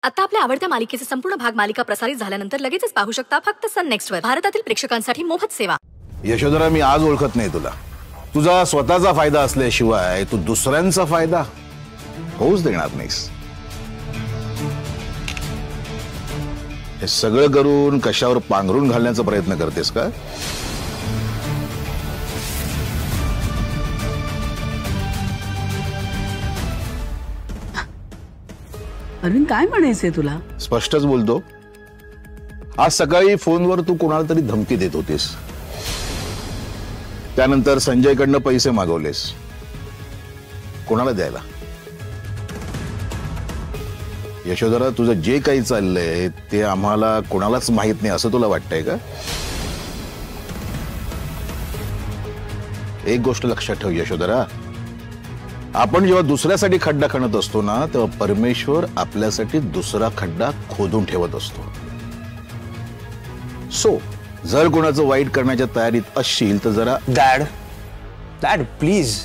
आता आपल्या आवडत्या मालिकेचे संपूर्ण भाग मालिका प्रसारित झाल्यानंतर लगेचच पाहू शकता फक्त सन नेक्स्ट वर. भारतातील प्रेक्षकांसाठी मोफत सेवा. यशोधरा, मी आज ओळखत नाही तुला. तुझा स्वतःचा फायदा असल्याशिवाय तू दुसऱ्यांचा फायदा होऊच देणार नाहीस. हे सगळं करून कशावर पांघरून घालण्याचा प्रयत्न करतेस का? अरविंद, काय म्हणायचंय तुला? स्पष्टच बोलतो. आज सकाळी फोनवर तू कोणाला तरी धमकी देत होतीस. त्यानंतर संजयकडनं पैसे मागवलेस. कोणाला द्यायला? यशोधरा, तुझं जे काही चाललंय ते आम्हाला कोणालाच माहित नाही असं तुला वाटतंय का? एक गोष्ट लक्षात ठेव यशोधरा, आपण जेव्हा दुसऱ्यासाठी खड्डा खणत असतो ना, तेव्हा परमेश्वर आपल्यासाठी दुसरा खड्डा खोदून ठेवत असतो. सो जर कोणाचं वाईट करण्याच्या तयारीत असशील तर जरा डॅड प्लीज.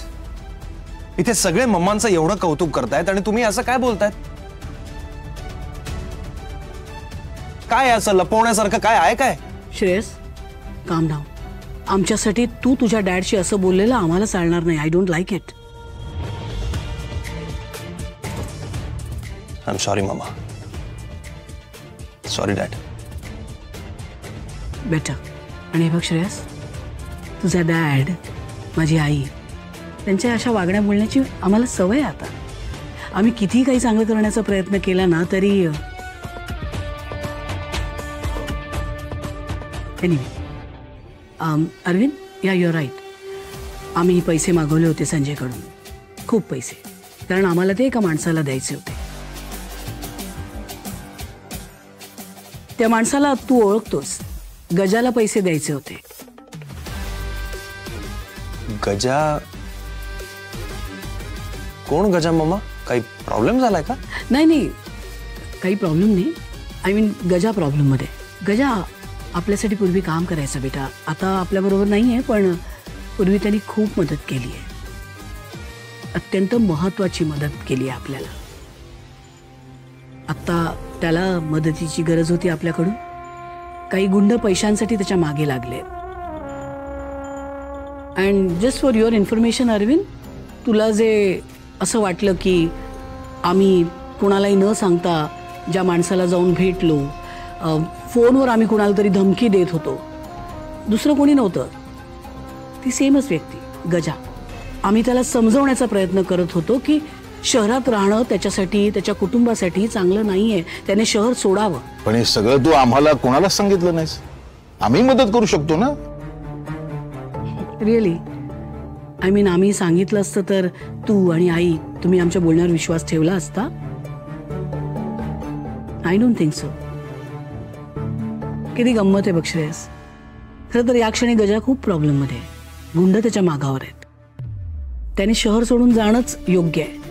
इथे सगळे मम्मांचं एवढं कौतुक करतायत आणि तुम्ही असं काय बोलतायत? काय असं लपवण्यासारखं काय आहे काय? श्रेयस, काम डाऊन. आमच्यासाठी तू तुझ्या डॅडशी असं बोललेलं आम्हाला चालणार नाही. I don't like it. I am sorry mamma. Sorry dad. बेटा, आणि हे बघ श्रेयस, तुझा डॅड, माझी आई, त्यांच्या अशा वागण्या बोलण्याची आम्हाला सवय आहे आता. आम्ही कितीही काही चांगलं करण्याचा प्रयत्न केला ना तरी एनिवे. अरविंद, या युअर राईट. आम्ही पैसे मागवले होते संजयकडून, खूप पैसे, कारण आम्हाला ते एका माणसाला द्यायचे होते. त्या माणसाला तू ओळखतोस. गजाला पैसे द्यायचे होते. गजा? कोण गजा मम्मा? काही प्रॉब्लेम झालाय का? नाही, काही प्रॉब्लेम नाही. आय मीन गजा प्रॉब्लेम मध्ये. गजा आपल्यासाठी पूर्वी काम करायचा बेटा. आता आपल्याबरोबर नाही आहे, पण पूर्वी त्यांनी खूप मदत केली आहे. अत्यंत महत्वाची मदत केली आहे आपल्याला. आता त्याला मदतीची गरज होती आपल्याकडून. काही गुंड पैशांसाठी त्याच्या मागे लागले. And just for your information Arvind, तुला जे असं वाटलं की आम्ही कुणालाही न सांगता ज्या माणसाला जाऊन भेटलो, फोनवर आम्ही कुणाला तरी धमकी देत होतो, दुसरं कोणी नव्हतं, ती सेमच व्यक्ती गजा. आम्ही त्याला समजवण्याचा प्रयत्न करत होतो की शहरात राहणं त्याच्यासाठी, त्याच्या कुटुंबासाठी चांगलं नाहीये, त्याने शहर सोडावं. पण हे सगळं तू आम्हाला कोणालाच सांगितलं नाहीस. आम्ही मदत करू शकतो ना. रिअली, आय मीन आम्ही सांगितलं असतं तर तू आणि आई, तुम्ही आमच्या बोलण्यावर विश्वास ठेवला असता? I don't think so. किती गंमत आहे बघ श्रेयस. खरं तर या क्षणी गजा खूप प्रॉब्लेम मध्ये आहे. गुंड त्याच्या मागावर आहेत. त्याने शहर सोडून जाणंच योग्य आहे.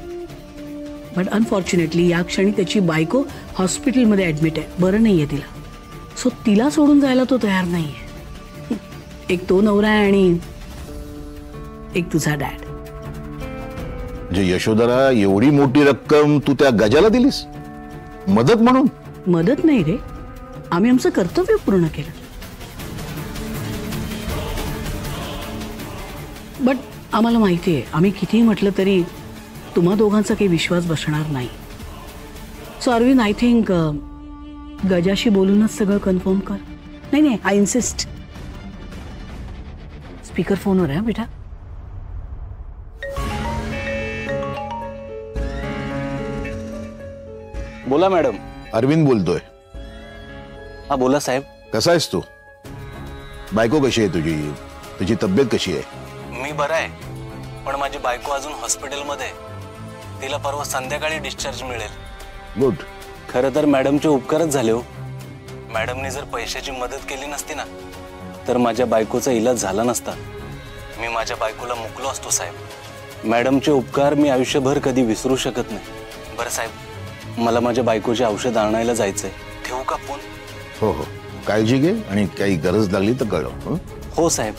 बट अनफॉर्च्युनेटली या क्षणी त्याची बायको हॉस्पिटलमध्ये ऍडमिट आहे. बरं नाहीये तिला. सो तिला सोडून जायला तो तयार नाहीये. एक तो नवरा आहे आणि एक तुझा डॅड. जे यशोधरा, एवढी मोठी रक्कम तू त्या गजाला दिलीस मदत म्हणून? मदत नाही रे, आम्ही आमचं कर्तव्य पूर्ण केलं. बट आम्हाला माहिती आहे, आम्ही कितीही म्हटलं तरी तुम्हा दोघांचा काही विश्वास बसणार नाही. सो अरविंद, आय थिंक गजाशी बोलूनच सगळं कन्फर्म कर. नाही, आय इन्सिस्ट. स्पीकर फोनवर आहे बेटा. बोला मॅडम. अरविंद बोलतोय. हा बोला साहेब. कसा आहेस तू? बायको कशी आहे तुझी? तुझी तब्येत कशी आहे? मी बरा आहे, पण माझी बायको अजून हॉस्पिटलमध्ये. तिला परवा संध्याकाळी डिस्चार्ज मिळेल. गुड. खरं तर मॅडमचे उपकारच झाले हो. मॅडमने जर पैशाची मदत केली नसती ना, तर माझ्या बायकोचा इलाज झाला नसता. मी माझ्या बायकोला मुकलो असतो साहेब. मॅडमचे उपकार मी आयुष्यभर कधी विसरू शकत नाही. बरं साहेब, मला माझ्या बायकोचे औषध आणायला जायचंय. ठेवू का फोन? हो, काळजी घे आणि काही गरज लागली तर कळव. हो साहेब.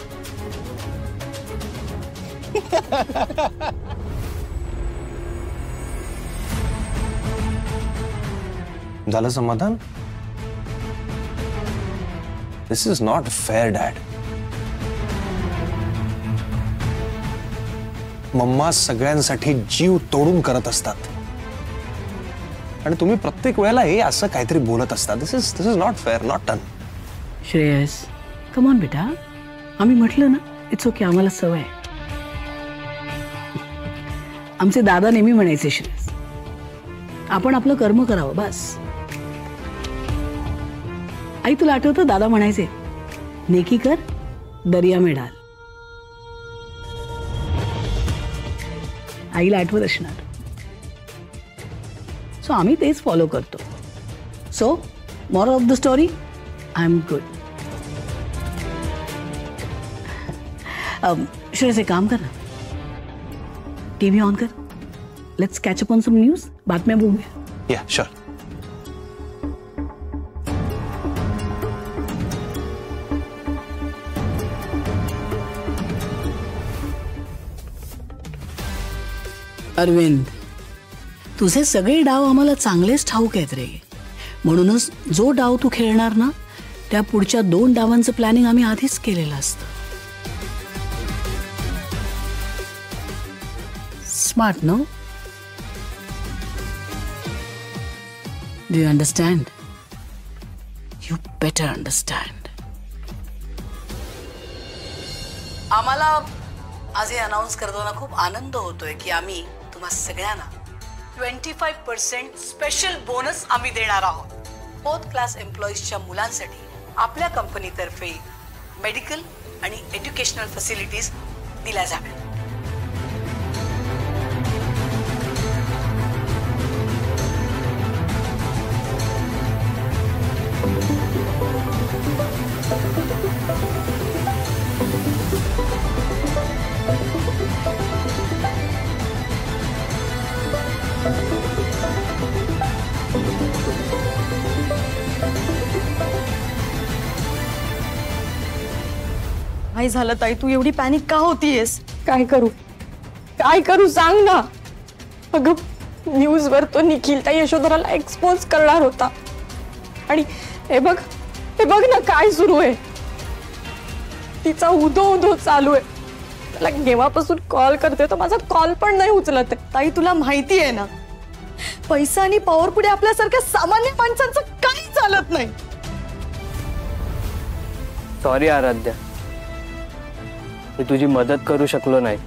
झालं समाधान? This is not fair dad. मम्मा सगळ्यांसाठी जीव तोडून करत असतात आणि तुम्ही प्रत्येक वेळेला हे असं काहीतरी बोलत असता. This is not fair, not done. Shreyas come on बेटा, आम्ही म्हटलं ना इट्स ओके, आम्हाला सवय. आमचे दादा नेहमी म्हणायचे श्रेयस, आपण आपलं कर्म करावं बस. आई तुला आठवतं दादा म्हणायचे नेकी कर दर्या में डाल. आईला आठवत असणार. सो आम्ही तेच फॉलो करतो. So moral of the story, I am good. Shreyas एक काम कर ना, टीव्ही ऑन कर. Let's catch up on some news. बातम्या बघूया. या शुअर. अरविंद, तुझे सगळे डाव आम्हाला चांगलेच ठाऊक आहेत रे. म्हणूनच जो डाव तू खेळणार ना त्या पुढच्या 2 डावांचं प्लॅनिंग आम्ही आधीच केलेलं असतं. Smart no? Do you understand? You better understand. आम्हाला आज हे अनाउन्स करताना खूप आनंद होतोय की आम्ही तुम्हा सगळ्यांना 25% स्पेशल बोनस आम्ही देणार आहोत. 4th क्लास एम्प्लॉईजच्या मुलांसाठी आपल्या कंपनीतर्फे मेडिकल आणि एज्युकेशनल फॅसिलिटीज दिल्या जाव्यात. काय झालं ताई, तू एवढी पॅनिक का होतीयस? काय करू सांग ना. अगं न्यूजवर तो निखिल त्या यशोधराला एक्सपोज करणार होता आणि हे बघ ना काय सुरू आहे. तिचा उदो चालू आहे. त्याला केव्हापासून कॉल करते तो माझा कॉल पण नाही उचलत आहे. ताई तुला माहिती आहे ना, पैसा आणि पॉवर पुढे आपल्यासारख्या सामान्य माणसांचं काही चालत नाही. सॉरी आराध्या, मी तुझी मदत करू शकलो नाही.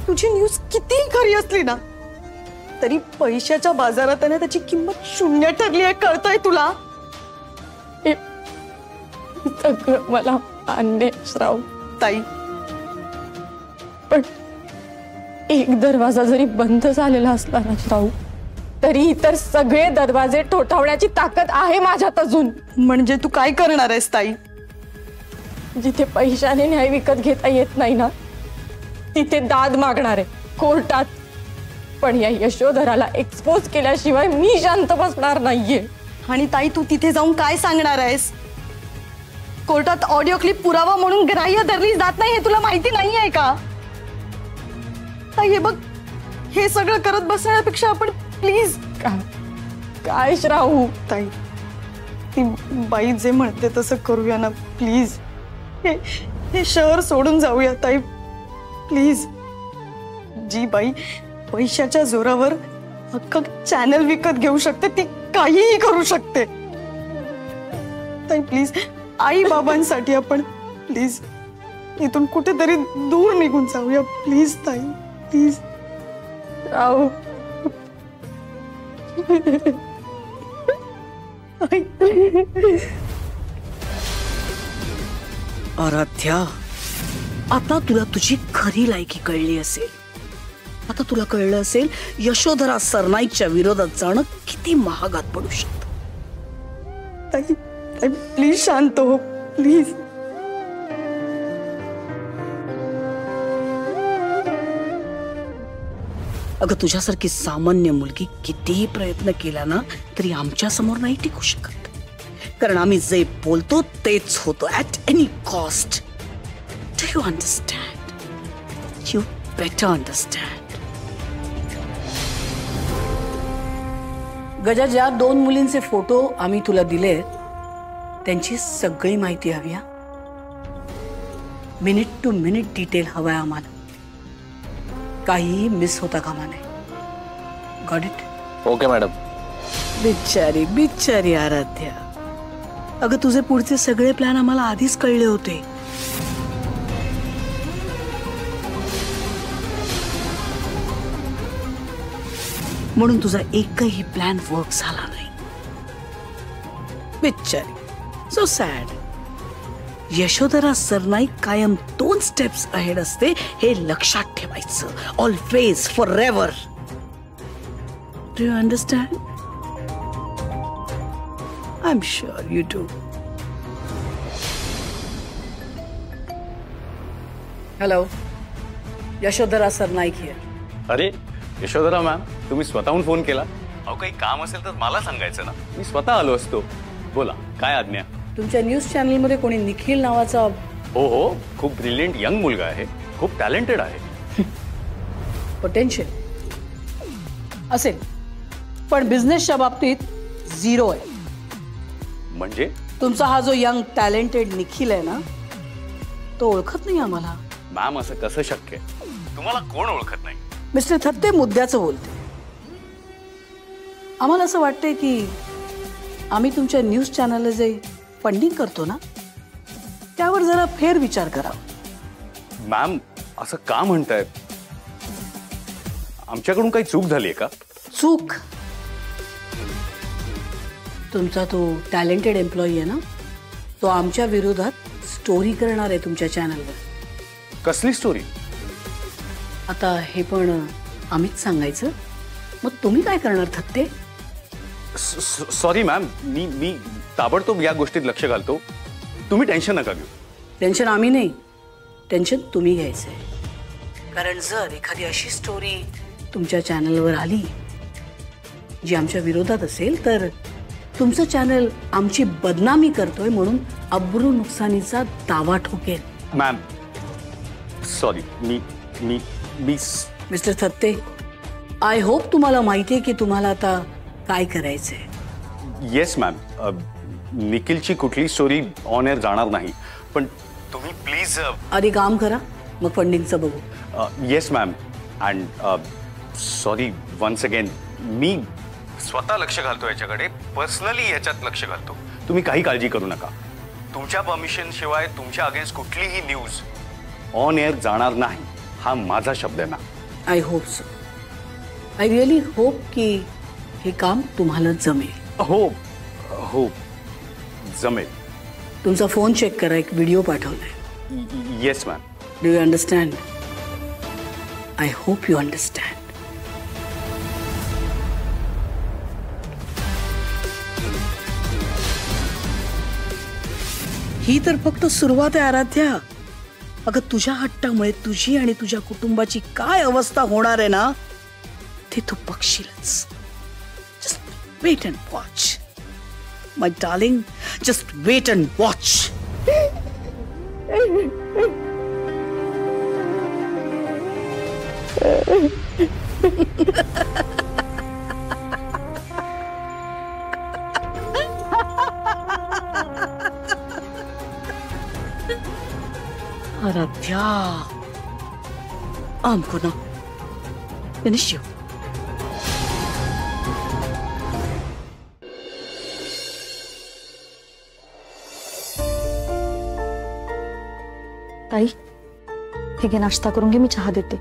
तुझी न्यूज किती खरी असली ना तरी पैशाच्या बाजारात त्याची किंमत 0 ठरली आहे. कळतंय तुला? सगळं मला मान्य श्राव ताई, पण एक दरवाजा जरी बंद झालेला असला ना श्राव तरी इतर सगळे दरवाजे ठोठावण्याची ताकद आहे माझ्यात अजून. म्हणजे तू काय करणार आहेस ताई? जिथे पैशाने न्याय विकत घेता येत नाही ना तिथे दाद मागणार आहे कोर्टात. पण या यशोधराला एक्सपोज केल्याशिवाय मी शांत बसणार नाहीये. आणि ताई तू तिथे जाऊन काय सांगणार आहेस? कोर्टात ऑडिओ क्लिप पुरावा म्हणून ग्राह्य धरली जात नाही हे तुला माहिती नाही आहे का? ताई हे बघ, हे सगळं करत बसण्यापेक्षा आपण प्लीज काय श्रावू ताई, ती बाई जे म्हणते तसं करूया ना प्लीज. हे शहर सोडून जाऊया ताई प्लीज. जी बाई पैशाच्या जोरावर अख्खा चॅनल विकत घेऊ शकते ती काहीही करू शकते. ताई प्लीज, आई बाबांसाठी आपण प्लीज इथून कुठेतरी दूर निघून जाऊया प्लीज ताई, प्लीज. राव आराध्या, आता तुला तुझी खरी लायकी कळली असेल. आता तुला कळलं असेल यशोधरा सरनाईकच्या विरोधात जाणं किती महागात पडू शकतं. ताई प्लीज शांत हो प्लीज. अगं तुझ्यासारखी सामान्य मुलगी कितीही प्रयत्न केला ना तरी आमच्या समोर नाही टिकू शकत. कारण आम्ही जे बोलतो तेच होतो at any cost. Do you understand? You better understand. Gaja, ज्या 2 मुलींचे फोटो आम्ही तुला दिले त्यांची सगळी माहिती हवी हा. मिनिट टू मिनिट डिटेल हवाय आम्हाला. काहीही मिस होता कामा नये. Got it? Okay madam. बिचारी बिचारी आराध्या. अगं तुझे पुढचे सगळे प्लॅन आम्हाला आधीच कळले होते. म्हणून तुझा एकही प्लॅन वर्क झाला नाही. बिचारी. So sad. यशोधरा सरनाईक कायम 2 स्टेप्स अहेड असते हे लक्षात ठेवायचं. Always, for ever. Do you understand? I am sure you do. Hello, Yashodhara Sarnaik here. अरे यशोधरा मॅम, तुम्ही स्वतःहून फोन केला? अहो काही काम असेल तर मला सांगायचं ना, मी स्वतः आलो असतो. बोला, काय आज्ञा? तुमच्या न्यूज चॅनल मध्ये कोणी निखिल नावाचा? हो हो, खूप ब्रिलियंट यंग मुलगा आहे, खूप टॅलेंटेड आहे. पोटेन्शियल असेल, पण बिझनेसच्या बाबतीत 0 आहे. म्हणजे? तुमचा हा जो यंग टॅलेंटेड निखिल आहे ना, तो ओळखत नाही आम्हाला. मॅम असं कसं शक्य आहे? तुम्हाला कोण ओळखत नाही? मिस्टर थत्ते मुद्द्याचं बोलते. आम्हाला असं वाटतंय की आम्ही तुमच्या न्यूज चॅनलला जे फंडिंग करतो ना, त्यावर जरा फेर विचार करावा. मॅम असं का म्हणताय? आमच्याकडून काही चूक झाली आहे का? चूक? तुमचा तो टॅलेंटेड एम्प्लॉई आहे ना, तो आमच्या विरोधात स्टोरी करणार आहे तुमच्या चॅनलवर. कसली स्टोरी? आता हे पण आम्हीच सांगायचं? मग तुम्ही काय करणार थत्ते? सॉरी मॅम, मी ताबडतोब या गोष्टीत लक्ष घालतो. तुम्ही टेन्शन नका घेऊ. टेन्शन आम्ही नाही, टेन्शन तुम्ही घ्यायचंय. कारण जर एखादी अशी स्टोरी तुमच्या चॅनलवर आली जी आमच्या विरोधात असेल, तर तुमचं चॅनल आमची बदनामी करतोय म्हणून अब्रू नुकसानीचा दावा ठोकेल. मॅम सॉरी, मी मिस्टर थत्ते, आय होप तुम्हाला माहिती आहे की तुम्हाला आता काय करायचंय. येस मॅम, निखिलची कुठली स्टोरी ऑन एअर जाणार नाही, पण तुम्ही प्लीज आधी काम करा, मग फंडिंगचं बघू. Yes ma'am. And sorry once again, मी स्वतः लक्ष घालतो याच्याकडे, पर्सनली याच्यात लक्ष घालतो. तुम्ही काही काळजी करू नका. तुमच्या परमिशन शिवाय तुमच्या अगेन्स्ट कुठलीही न्यूज ऑन एअर जाणार नाही, हा माझा शब्द आहे ma'am. I hope so. I really hope की हे काम तुम्हाला जमेल. हो हो जमेल. तुमचा फोन चेक करा, एक व्हिडिओ पाठवलाय. Yes ma'am. Do you understand? I hope you understand. ही तर फक्त सुरुवात आहे आराध्या. अगं तुझ्या हट्टामुळे तुझी आणि तुझ्या कुटुंबाची काय अवस्था होणार आहे ना, ते तू बघशीलच. Just wait and watch my darling. Just wait and watch. Aaradhya, I'm gonna finish you. ताई, हे घे नाश्ता करून घे, मी चहा देते.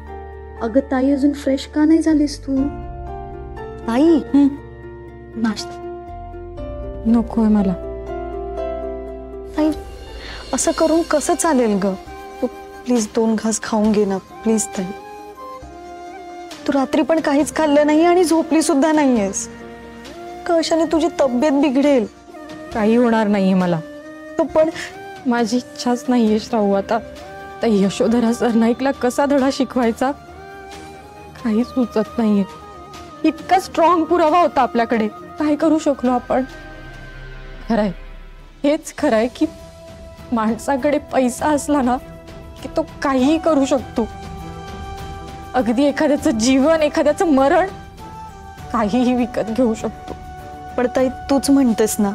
अगं ताई, अजून फ्रेश का नाही झालीस तू? ताई, नाश्ता नकोय मला. ताई, असं करून कसं चालेल ग? तू प्लीज 2 घास खाऊन घे ना प्लीज. ताई, तू रात्री पण काहीच खाल्लं नाही आणि झोपली सुद्धा नाहीयेस. कशाने तुझी तब्येत बिघडेल. काही होणार नाहीये मला. तो पण माझी इच्छाच नाहीये श्रावू. आता त्या यशोधरा सरनाईकला कसा धडा शिकवायचा काही सुचत नाहीये. इतका स्ट्रॉंग पुरावा होता आपल्याकडे, काय करू शकलो आपण? खरंय, हेच खरंय की माणसाकडे पैसा असला ना की तो काहीही करू शकतो. अगदी एखाद्याचं जीवन, एखाद्याचं मरण काहीही विकत घेऊ शकतो. पण ताई तूच म्हणतेस ना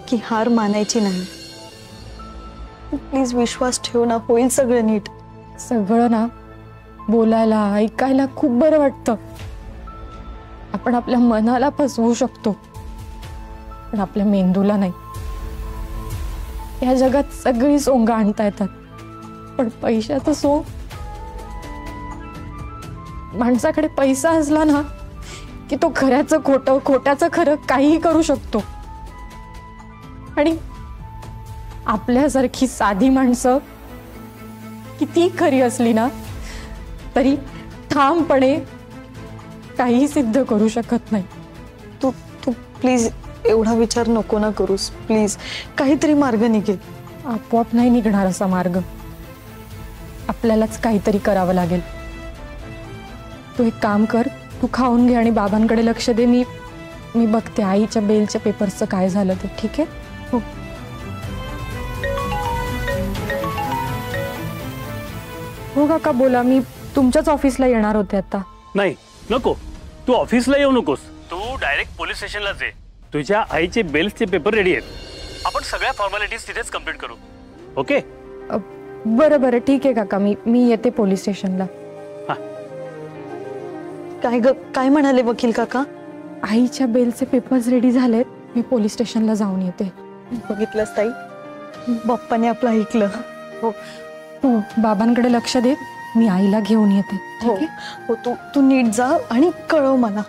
की हार मानायची नाही. प्लीज विश्वास ठेव ना, होईल सगळं नीट. सगळं ना बोलायला ऐकायला खूप बरं वाटतं. आपण आपल्या मनाला फसवू शकतो पण आपल्या मेंदूला नाही. या जगात सगळी सोंग आणता येतात पण पैशाचं सोंग, माणसाकडे पैसा असला ना की तो खऱ्याचं खोटं, खोट्याचं खरं काहीही करू शकतो. आणि आपल्यासारखी साधी माणसं किती खरी असली ना तरी ठामपणे काही सिद्ध करू शकत नाही. तू तू प्लीज एवढा विचार नको ना करूस. प्लीज काहीतरी मार्ग निघेल. आपोआप नाही निघणार असा मार्ग. आपल्यालाच काहीतरी करावं लागेल. तू एक काम कर, तू खाऊन घे आणि बाबांकडे लक्ष दे. मी बघते आईच्या बेलच्या पेपर्सचं काय झालं ते. ठीक आहे? हो. हो काका बोला. मी तुमच्याच ऑफिसला येणार होते आता. नाही नको, तू ऑफिसला येऊ नकोस. तू डायरेक्ट पोलीस स्टेशनलाच ये. तुझ्या आईचे बेल्सचे पेपर रेडी आहेत. आपण सगळ्या फॉर्मॅलिटीज तिथेच कम्प्लीट करू. ओके? बरं बरं ठीक आहे काका. मी येते पोलीस स्टेशनला. काय म्हणाले वकील काका? आईच्या बेलचे पेपर्स रेडी झालेत. मी पोलीस स्टेशनला जाऊन येते. बघितलंस ताई, बाप्पाने आपलं ऐकलं. हो, तू बाबांकडे लक्ष दे. मी आईला घेऊन येते. हो हो, तू नीट जा आणि कळव मला.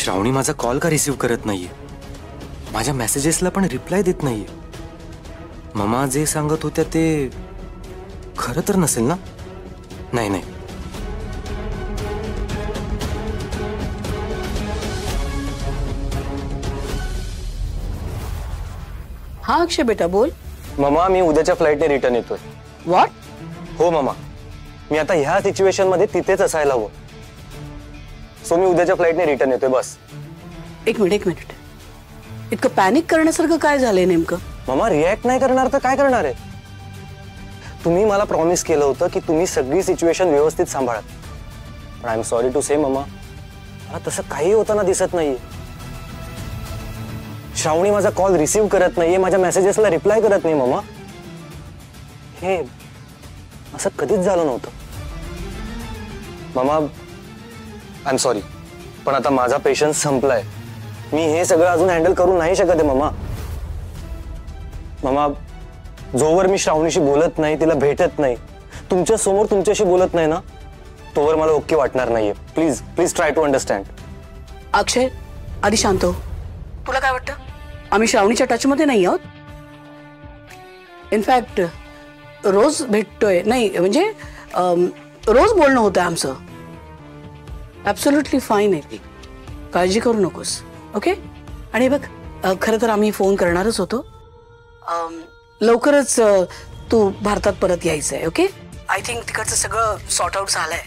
श्रावणी माझा कॉल का रिसीव करत नाहीये? माझ्या मेसेजेसला पण रिप्लाय देत नाहीये. ममा जे सांगत होत्या ते खरं तर नसेल ना? नाही नाही. हा अक्षय बेटा बोल. ममा मी उद्याच्या फ्लाईटने रिटर्न येतोय. व्हॉट? हो ममा, मी आता ह्या सिच्युएशन मध्ये तिथेच असायला हवं. सो मी उद्याच्या फ्लाईटने रिटर्न येतोय बस. एक मिनिट. इतकं पॅनिक करण्यासारखं काय झालंय नेमकं? ममा रिॲक्ट नाही करणार तर काय करणार आहे? तुम्ही मला प्रॉमिस केलं होतं की तुम्ही सगळी सिच्युएशन व्यवस्थित सांभाळाल. पण I am sorry to say mama, मला तसं काही होताना दिसत नाहीये. श्रावणी माझा कॉल रिसीव्ह करत नाहीये, माझ्या मेसेजेसला रिप्लाय करत नाही. ममा हे असं कधीच झालं नव्हतं. ममा आय एम सॉरी, पण आता माझा पेशन्स संपलाय. मी हे सगळं अजून हँडल करू नाही शकत आहे ममा. ममा जोवर मी श्रावणीशी बोलत नाही, तिला भेटत नाही, तुमच्या समोर तुमच्याशी बोलत नाही ना, तोवर मला ओके वाटणार नाहीये. Please please try to understand. Akshay आधी शांत हो. तुला काय वाटतं आम्ही श्रावणीच्या टचमध्ये नाही आहोत? इनफॅक्ट रोज भेटतोय, नाही म्हणजे रोज बोलणं होतं आमचं. ॲब्सोल्युटली फाईन आहे ती, काळजी करू नकोस. ओके? आणि बघ खरं तर आम्ही फोन करणारच होतो. लवकरच तू भारतात परत यायचं आहे. ओके? आय थिंक तिकडचं सगळं सॉर्ट आउट झालंय.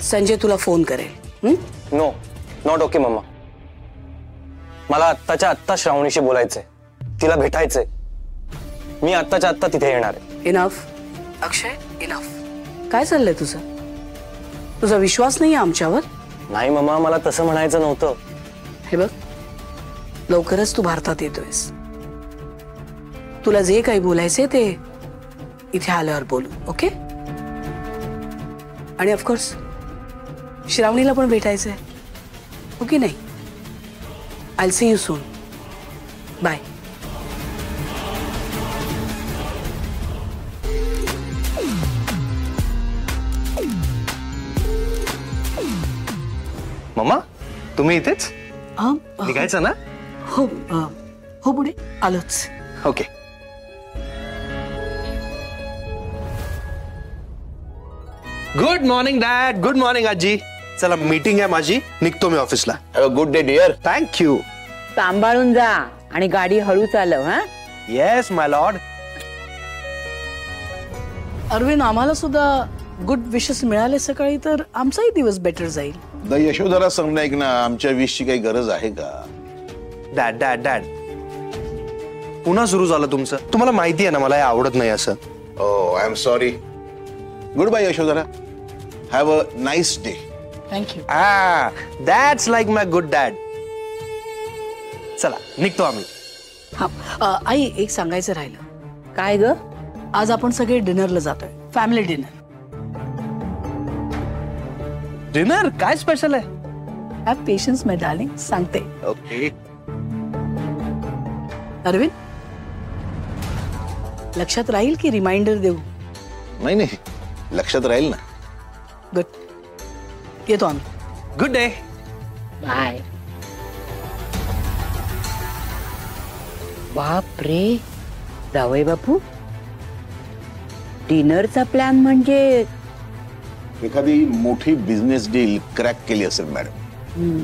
संजय तुला फोन करेल. No not okay mamma. मला आत्ताच्या आत्ता श्रावणीशी बोलायचंय, तिला भेटायचंय. मी आत्ताच्या आत्ता तिथे येणार आहे. इनफ अक्षय, इनफ. काय चाललंय तुझं? तुझा विश्वास नाही आमच्यावर? नाही मम्मा, मला तसं म्हणायचं नव्हतं. हे बघ, लवकरच तू भारतात येतोयस. तुला जे काही बोलायचे ते इथे आल्यावर बोलू. ओके? आणि ऑफकोर्स श्रावणीला पण भेटायचंय. ओके? नाही, I will see you soon. Bye. Mamma तुम्ही इथेच निघायचं ना? हो हो, पुढे आलोच. Okay. Good morning dad. Good morning आजी. चला मीटिंग आहे माझी, निघतो मी ऑफिसला. Have a good day dear. Thank you. सांभाळून जा आणि गाडी हळू चालव. हा? येस माय लॉर्ड. अरविंद, आम्हाला सुद्धा गुड विशेस मिळाले सकाळी तर आमचाही दिवस बेटर जाईल. द यशोधरा सांगणं ऐक ना, आमच्या विशची काही गरज आहे का? डॅड डॅड डॅड पुन्हा सुरू झालं तुमचं. तुम्हाला माहिती आहे ना मला हे आवडत नाही असं. Oh I am sorry. Good bye Yashodhara. Have a nice day. Thank you. That's like my good dad. चला निघतो आम्ही. हा आई, एक सांगायचं राहिलं. काय ग? आज आपण सगळे डिनरला जातोय, फॅमिली डिनर. डिनर काय स्पेशल आहे? हॅव पेशन्स माय डार्लिंग, सांगते. ओके. अरविंद, लक्षात राहील की रिमाइंडर देऊ? नाही नाही, लक्षात राहील ना. गुड. येतो आम्ही. Good day. बाय. बाप रे, जावई बापू, डिनरचा प्लॅन म्हणजे एखादी मोठी बिझनेस डील क्रॅक केली असेल मॅडम.